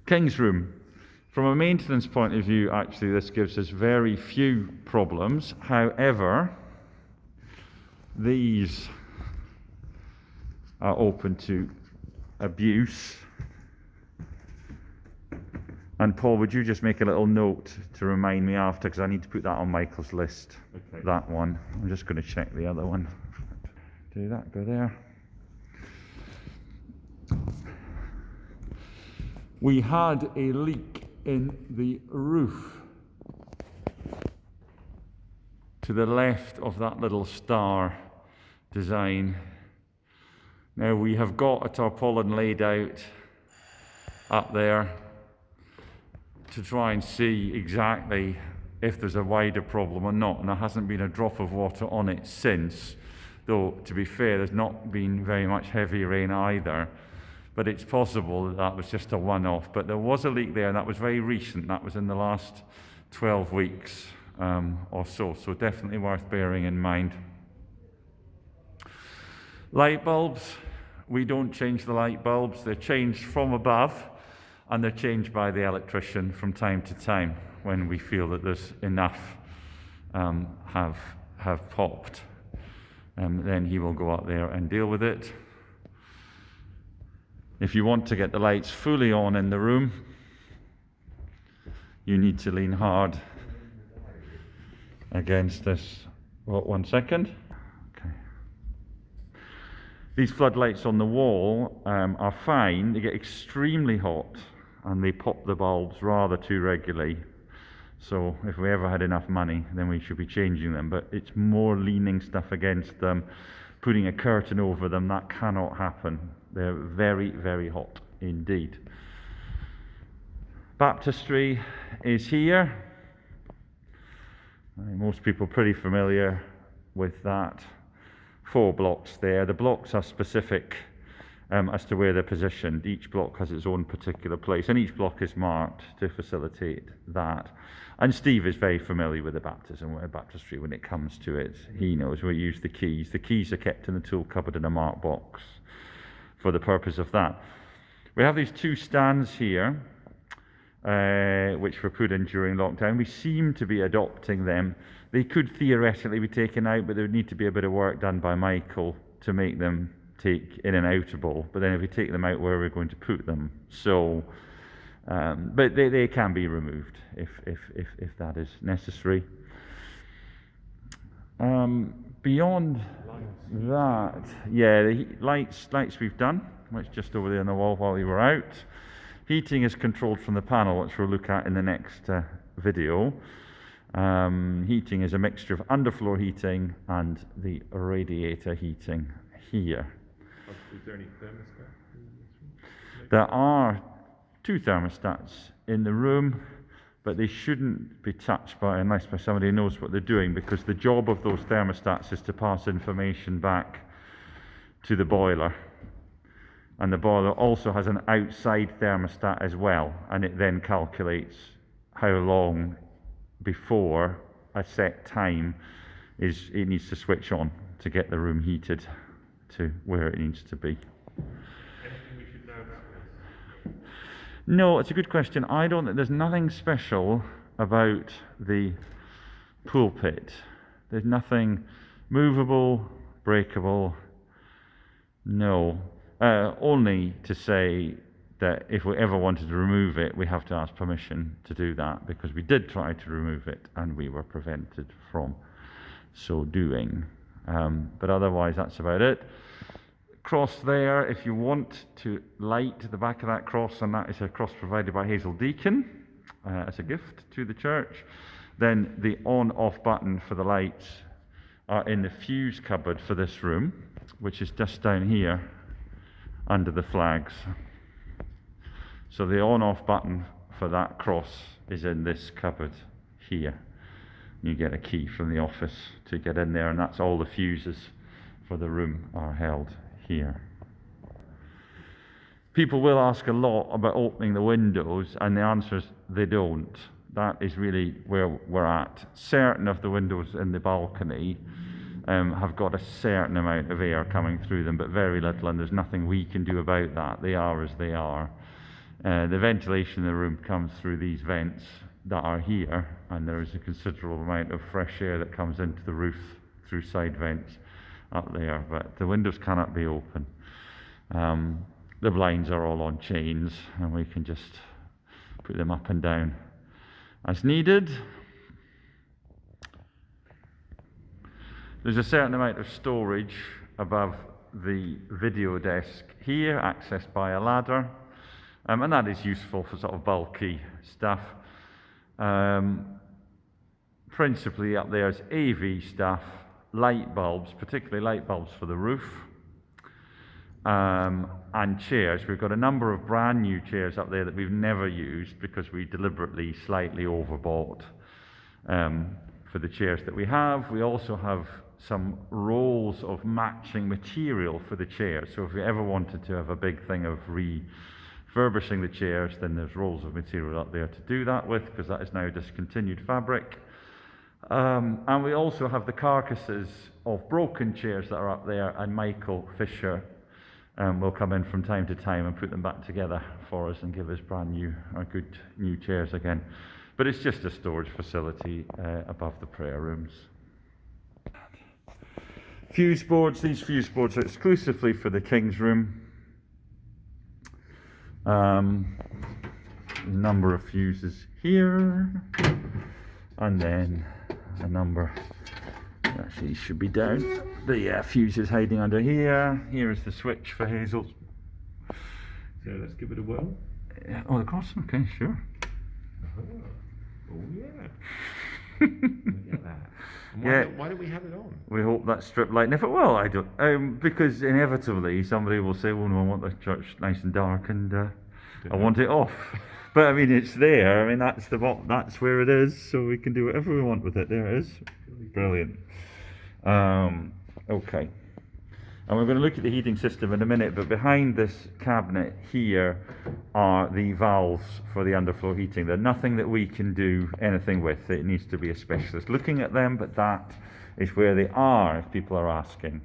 King's room. From a maintenance point of view, actually, this gives us very few problems. However, these are open to abuse. And Paul, would you just make a little note to remind me after, because I need to put that on Michael's list. Okay. That one. I'm just going to check the other one. Do that, go there. We had a leak in the roof to the left of that little star design. Now we have got a tarpaulin laid out up there to try and see exactly if there's a wider problem or not, and there hasn't been a drop of water on it since, though to be fair there's not been very much heavy rain either. But it's possible that that was just a one-off. But there was a leak there, and that was very recent. That was in the last 12 weeks or so. So definitely worth bearing in mind. Light bulbs. We don't change the light bulbs. They're changed from above, and they're changed by the electrician from time to time when we feel that there's enough have popped. Then he will go up there and deal with it. If you want to get the lights fully on in the room, you need to lean hard against this. What, 1 second? Okay. These floodlights on the wall are fine. They get extremely hot and they pop the bulbs rather too regularly. So if we ever had enough money, then we should be changing them. But it's more leaning stuff against them, putting a curtain over them. That cannot happen. They're very, very hot indeed. Baptistry is here. Most people are pretty familiar with that. 4 blocks there. The blocks are specific as to where they're positioned. Each block has its own particular place, and each block is marked to facilitate that. And Steve is very familiar with the baptistry when it comes to it. He knows we use the keys. The keys are kept in the tool cupboard in a marked box for the purpose of that. We have these 2 stands here, which were put in during lockdown. We seem to be adopting them. They could theoretically be taken out, but there would need to be a bit of work done by Michael to make them take in and outable. But then if we take them out, where are we going to put them? So, but they can be removed if that is necessary. Beyond that, yeah, the lights we've done, which just over there on the wall while we were out. Heating is controlled from the panel, which we'll look at in the next video. Heating is a mixture of underfloor heating and the radiator heating here. Is there any thermostat? There are 2 thermostats in the room, but they shouldn't be touched unless somebody who knows what they're doing, because the job of those thermostats is to pass information back to the boiler. And the boiler also has an outside thermostat as well, and it then calculates how long before a set time it needs to switch on to get the room heated to where it needs to be. Anything we should know about this? No, it's a good question. I don't think there's nothing special about the pulpit. There's nothing movable, breakable. No. Only to say that if we ever wanted to remove it, we have to ask permission to do that, because we did try to remove it and we were prevented from so doing. But otherwise, that's about it. Cross there, if you want to light the back of that cross, and that is a cross provided by Hazel Deacon as a gift to the church, then the on-off button for the lights are in the fuse cupboard for this room, which is just down here under the flags. So the on-off button for that cross is in this cupboard here. You get a key from the office to get in there, and that's all the fuses for the room are held here. People will ask a lot about opening the windows, and the answer is they don't. That is really where we're at. Certain of the windows in the balcony have got a certain amount of air coming through them, but very little, and there's nothing we can do about that. They are as they are. The ventilation in the room comes through these vents that are here, and there is a considerable amount of fresh air that comes into the roof through side vents up there, but the windows cannot be open. The blinds are all on chains, and we can just put them up and down as needed. There's a certain amount of storage above the video desk here, accessed by a ladder, and that is useful for sort of bulky stuff. Principally up there is AV stuff, light bulbs, particularly light bulbs for the roof, and chairs. We've got a number of brand new chairs up there that we've never used because we deliberately slightly overbought for the chairs that we have. We also have some rolls of matching material for the chairs. So if we ever wanted to have a big thing of refurbishing the chairs, then there's rolls of material up there to do that with, because that is now discontinued fabric. And we also have the carcasses of broken chairs that are up there, and Michael Fisher will come in from time to time and put them back together for us and give us brand new or good new chairs again. But it's just a storage facility above the prayer rooms. Fuse boards. These fuse boards are exclusively for the King's Room. A number of fuses here, and then a number, actually should be down, the fuse is hiding under here. Here is the switch for Hazel. So let's give it a whirl. Oh, of course, okay, sure. Oh yeah. Look at that. And why don't we have it on? We hope that strip light never, well, I don't, because inevitably somebody will say, oh no, I want the church nice and dark, and I want it off. But I mean, it's there. I mean, that's where it is, so we can do whatever we want with it. There it is. Brilliant. Okay. And we're going to look at the heating system in a minute, but behind this cabinet here are the valves for the underfloor heating. They're nothing that we can do anything with. It needs to be a specialist looking at them, but that is where they are, if people are asking.